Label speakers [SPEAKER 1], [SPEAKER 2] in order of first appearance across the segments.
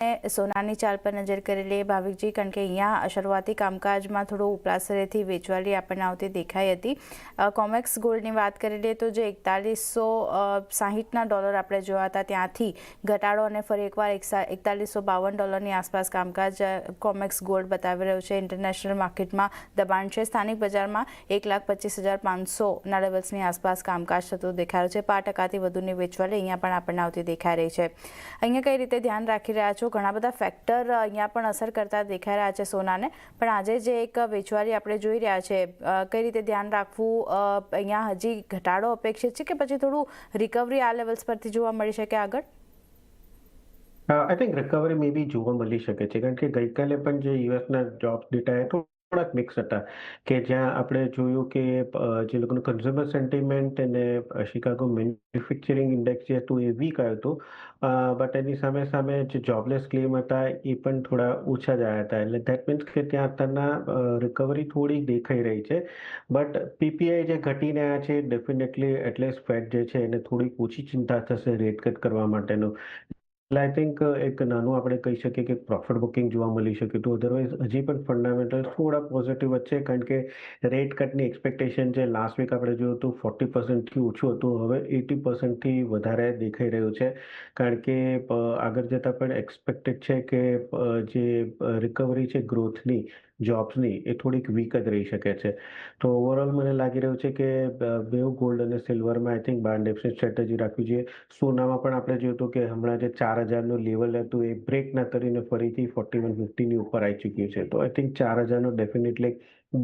[SPEAKER 1] સોનાની ચાલ પર નજર કરી લઈએ ભાવિકજી, કારણ કે અહીંયા શરૂઆતી કામકાજમાં થોડો ઉપલાસરેથી વેચવાલી આપણને આવતી દેખાઈ હતી. કોમેક્સ ગોલ્ડની વાત કરી લઈએ તો જે $4160 આપણે જોયા હતા ત્યાંથી ઘટાડો અને ફરી એકવાર $4152 આસપાસ કામકાજ કોમેક્સ ગોલ્ડ બતાવી રહ્યું છે. ઇન્ટરનેશનલ માર્કેટમાં દબાણ છે. સ્થાનિક બજારમાં 1,25,500 લેવલ્સની આસપાસ કામકાજ થતું દેખાય રહ્યું છે. 5% વધુની વેચવાલી અહીંયા પણ આપણને આવતી દેખાઈ રહી છે. અહીંયા કઈ રીતે ધ્યાન રાખી રહ્યા છો? ઘણા બધા ફેક્ટર અહીંયા પણ અસર કરતા દેખાઈ રહ્યા છે સોનાને, પણ આજે જે એક વેચવાલી આપણે જોઈ રહ્યા છે, કઈ રીતે ધ્યાન રાખવું? અહીંયા હજી ઘટાડો અપેક્ષિત છે કે પછી થોડું રિકવરી આ લેવલ્સ પરથી જોવા મળી શકે આગળ?
[SPEAKER 2] આઈ થિંક રિકવરી મે બી જોવા મળી શકે છે, કારણ કે ગઈકાલે પણ જે યુએસના જોબ્સ ડેટા થોડાક મિક્સ હતા, કે જ્યાં આપણે જોયું કે જે લોકોનું કન્ઝ્યુમર સેન્ટિમેન્ટ અને શિકાગો મેન્યુફેક્ચરિંગ ઇન્ડેક્સ જે હતું એ વીક આવ્યું હતું, બટ એની સામે સામે જે જોબલેસ ક્લેમ હતા એ પણ થોડા ઓછા જ આવ્યા હતા. એટલે દેટ મીન્સ કે ત્યાં અત્યારના રિકવરી થોડી દેખાઈ રહી છે. બટ પીપીઆઈ જે ઘટીને આવ્યા છે ડેફિનેટલી એટલીસ્ટ ફેડ જે છે એને થોડીક ઓછી ચિંતા થશે રેટ કટ કરવા માટેનું. એટલે આઈ થિંક એક નાનું આપણે કહી શકીએ કે પ્રોફિટ બુકિંગ જોવા મળી શકે તો, અધરવાઇઝ હજી પણ ફંડામેન્ટલ થોડા પોઝિટિવ જ છે, કારણ કે રેટ કટની એક્સપેક્ટેશન છે લાસ્ટ વીક આપણે જોયું હતું 40%થી ઓછું હતું, હવે 80%થી વધારે દેખાઈ રહ્યું છે. કારણ કે આગળ જતાં પણ એક્સપેક્ટેડ છે કે જે રિકવરી છે ગ્રોથની જોબ્સની એ થોડીક વીક જ રહી શકે છે. તો ઓવરઓલ મને લાગી રહ્યું છે કે બેઉ ગોલ્ડ અને સિલ્વરમાં આઈ થિંક બાર ડિફરન્ટ સ્ટ્રેટેજી રાખવી જોઈએ. સોનામાં પણ આપણે જોયું હતું કે હમણાં જે 4,000નું લેવલ હતું એ બ્રેક ના કરીને ફરીથી 4150ની ઉપર આવી ચૂક્યું છે. તો આઈ થિંક 4,000નો ડેફિનેટલી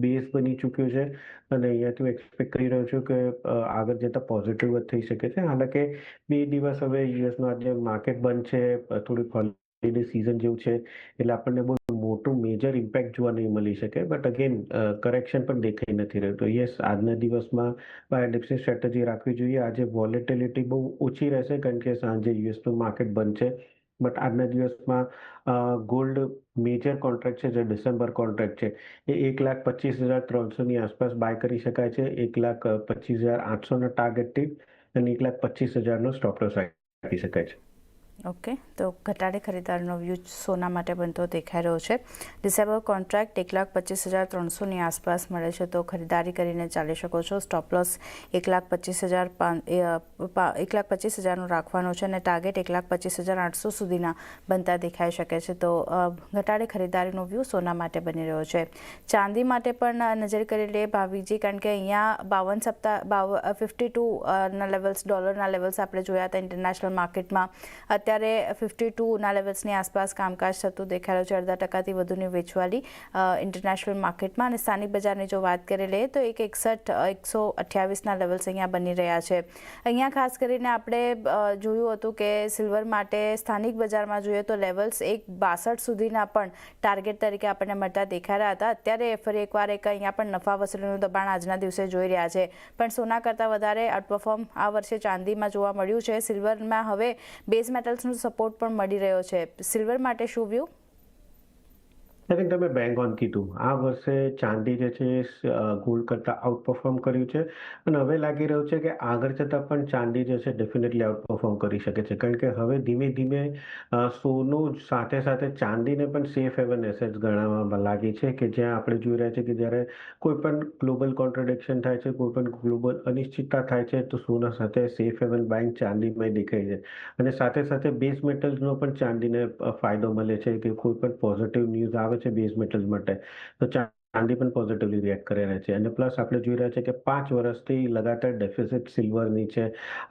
[SPEAKER 2] બેઝ બની ચૂક્યું છે, અને અહીંયાથી એક્સપેક્ટ કરી રહ્યો છું કે આગળ જતાં પોઝિટિવ જ થઈ શકે છે. હાલાકે 2 દિવસ હવે યુએસનું આજે માર્કેટ બંધ છે, થોડીક હોલિડે સિઝન જેવું છે, એટલે આપણને બહુ મોટું મેજર ઇમ્પેક્ટ જોવા નહીં મળી શકે. બટ અગેન કરેક્શન પણ દેખાઈ નથી રહ્યું. તો યસ, આજના દિવસમાં બાય ડિપ્સની સ્ટ્રેટેજી રાખવી જોઈએ. આજે વોલેટિલિટી બહુ ઓછી રહેશે, કારણ કે સાંજે યુએસનું માર્કેટ બંધ છે. બટ આજના દિવસમાં ગોલ્ડ મેજર કોન્ટ્રાક્ટ છે, જે ડિસેમ્બર કોન્ટ્રાક્ટ છે, એ 1,25,300ની આસપાસ બાય કરી શકાય છે, 1,25,800ના ટાર્ગેટથી, અને 1,25,000નો સ્ટોપ લોસ રાખી શકાય છે.
[SPEAKER 1] ઓકે, તો ઘટાડે ખરીદારનો વ્યૂ સોના માટે બનતો દેખાઈ રહ્યો છે. ડિસેમ્બર કોન્ટ્રાક્ટ 1,25,300ની આસપાસ મળે છે, તો ખરીદારી કરીને ચાલી શકો છો. સ્ટોપ લોસ 1,25,000નો રાખવાનો છે, અને ટાર્ગેટ 1,25,800 સુધીના બનતા દેખાઈ શકે છે. તો ઘટાડે ખરીદારીનો વ્યૂ સોના માટે બની રહ્યો છે. ચાંદી માટે પણ નજર કરી લઈએ ભાવિકજી, કારણ કે અહીંયા 52 લેવલ્સ, ડોલરના લેવલ્સ આપણે જોયા હતા ઇન્ટરનેશનલ માર્કેટમાં. અત્યારે 52ના લેવલ્સની આસપાસ કામકાજ થતું દેખાઈ રહ્યું છે. 0.5%થી વધુની વેચવાલી ઇન્ટરનેશનલ માર્કેટમાં. અને સ્થાનિક બજારની જો વાત કરી લઈએ તો 1,61,128ના લેવલ્સ અહીંયા બની રહ્યા છે. અહીંયા ખાસ કરીને આપણે જોયું હતું કે સિલ્વર માટે સ્થાનિક બજારમાં જોઈએ તો લેવલ્સ 1,62 સુધીના પણ ટાર્ગેટ તરીકે આપણને મળતા દેખાઈ રહ્યા હતા. અત્યારે ફરી એકવાર અહીંયા પણ નફા વસૂલીનું દબાણ આજના દિવસે જોઈ રહ્યા છે, પણ સોના કરતાં વધારે આઉટપરફોર્મ આ વર્ષે ચાંદીમાં જોવા મળ્યું છે. સિલ્વરમાં હવે બેઝ મેટલ્સનો સપોર્ટ પણ મળી રહ્યો છે. સિલ્વર માટે શું વ્યૂ?
[SPEAKER 2] આઈ થિંક તમે બેંગ ઓન કીધું. આ વર્ષે ચાંદી જે છે ગોલ્ડ કરતાં આઉટપરફોર્મ કર્યું છે, અને હવે લાગી રહ્યું છે કે આગળ જતાં પણ ચાંદી જે છે ડેફિનેટલી આઉટપરફોર્મ કરી શકે છે, કારણ કે હવે ધીમે ધીમે સોનું સાથે સાથે ચાંદીને પણ સેફ હેવન એસેટ્સ ગણવામાં લાગી છે, કે જ્યાં આપણે જોઈ રહ્યા છીએ કે જ્યારે કોઈ પણ ગ્લોબલ કોન્ટ્રાડિક્શન થાય છે, કોઈ પણ ગ્લોબલ અનિશ્ચિતતા થાય છે, તો સોના સાથે સેફ હેવન બાઇંગ ચાંદીમાં દેખાય છે. અને સાથે સાથે બેઝ મેટલ્સનો પણ ચાંદીને ફાયદો મળે છે, કે કોઈ પણ પોઝિટિવ ન્યૂઝ આવે છે બેઝ મેટલ્સ માટે, તો ચાંદી પણ પોઝિટિવલી રિએક્ટ કરી રહ્યા છે. અને પ્લસ આપણે જોઈ રહ્યા છે કે 5 વર્ષથી લગાતાર ડેફિસિટ સિલ્વરની છે.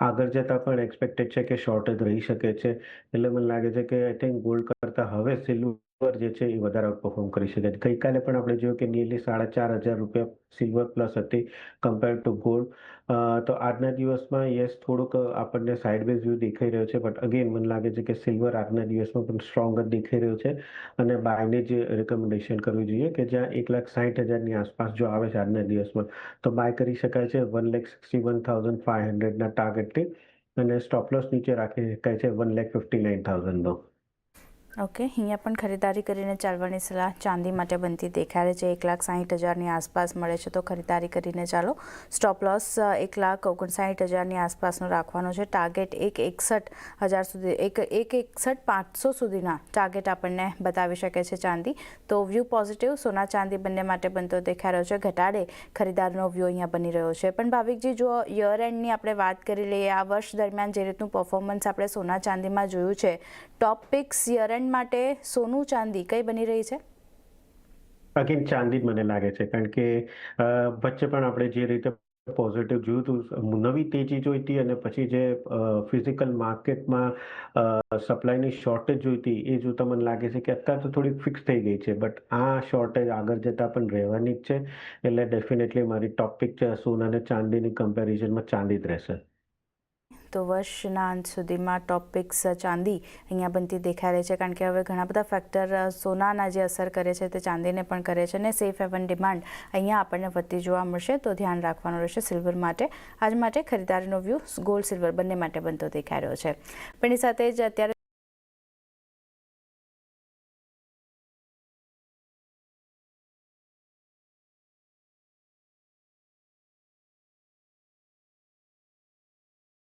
[SPEAKER 2] આગળ જતાં પણ એક્સપેક્ટેડ છે કે શોર્ટેજ રહી શકે છે. એટલે મને લાગે છે કે આઈ થિંક ગોલ્ડ કરતાં હવે સિલ્વર જે છે એ વધારે આઉટપરફોર્મ કરી શકે છે. ગઈકાલે પણ આપણે જોયું કે નિયરલી ₹4,500 સિલ્વર પ્લસ હતી કમ્પેર્ડ ટુ ગોલ્ડ. તો આજના દિવસમાં યસ, થોડુંક આપણને સાઇડવેઝ વ્યૂ દેખાઈ રહ્યો છે, બટ અગેન મને લાગે છે કે સિલ્વર આજના દિવસમાં પણ સ્ટ્રોંગ જ દેખાઈ રહ્યું છે, અને બાયની જ રિકમેન્ડેશન કરવી જોઈએ, કે જ્યાં 1,60,000ની આસપાસ જો આવે છે આજના દિવસમાં, તો બાય કરી શકાય છે 1,61,500ના ટાર્ગેટથી, અને સ્ટોપ લોસ નીચે રાખી શકાય છે 1,59,000નો.
[SPEAKER 1] ઓકે, અહીંયા પણ ખરીદારી કરીને ચાલવાની સલાહ ચાંદી માટે બનતી દેખાય છે. 1,60,000ની આસપાસ મળે છે તો ખરીદારી કરીને ચાલો. સ્ટોપ લોસ 1,59,000ની આસપાસનો રાખવાનો છે. ટાર્ગેટ 1,61,000 સુધી 1,61,500 સુધીના ટાર્ગેટ આપણને બતાવી શકે છે ચાંદી. તો વ્યૂ પોઝિટિવ સોના ચાંદી બંને માટે બનતો દેખાઈ રહ્યો છે. ઘટાડે ખરીદારનો વ્યૂ અહીંયા બની રહ્યો છે. પણ ભાવિકજી, જો યર એન્ડની આપણે વાત કરી લઈએ, આ વર્ષ દરમિયાન જે રીતનું પરફોર્મન્સ આપણે સોના ચાંદીમાં જોયું છે, ટોપ પિક્સ યર એન્ડ માટે સોનું ચાંદી કઈ બની રહી છે?
[SPEAKER 2] અગેન ચાંદી જ મને લાગે છે, કારણ કે વચ્ચે પણ આપણે જે રીતે પોઝિટિવ જોયું હતું, નવી તેજી જોઈ હતી અને પછી જે ફિઝિકલ માર્કેટમાં સપ્લાયની શોર્ટેજ જોઈ હતી, એ જોતા મને લાગે છે કે અત્યારે તો થોડી ફિક્સ થઈ ગઈ છે, બટ આ શોર્ટેજ આગળ જતા પણ રહેવાની જ છે. એટલે ડેફિનેટલી મારી ટોપ પિક છે સોના અને ચાંદીની કમ્પેરિઝનમાં ચાંદી જ રહેશે.
[SPEAKER 1] તો વર્ષના અંત સુધીમાં ટોપ પિક્સ ચાંદી અહીંયા બનતી દેખાઈ રહી છે, કારણ કે હવે ઘણા બધા ફેક્ટર સોનાના જે અસર કરે છે તે ચાંદીને પણ કરે છે અને સેફ હેવન ડિમાન્ડ અહીંયા આપણને વધતી જોવા મળશે. તો ધ્યાન રાખવાનું રહેશે સિલ્વર માટે. આજ માટે ખરીદારીનો વ્યૂ ગોલ્ડ સિલ્વર બંને માટે બનતો દેખાઈ રહ્યો છે. પણ એ સાથે જ અત્યારે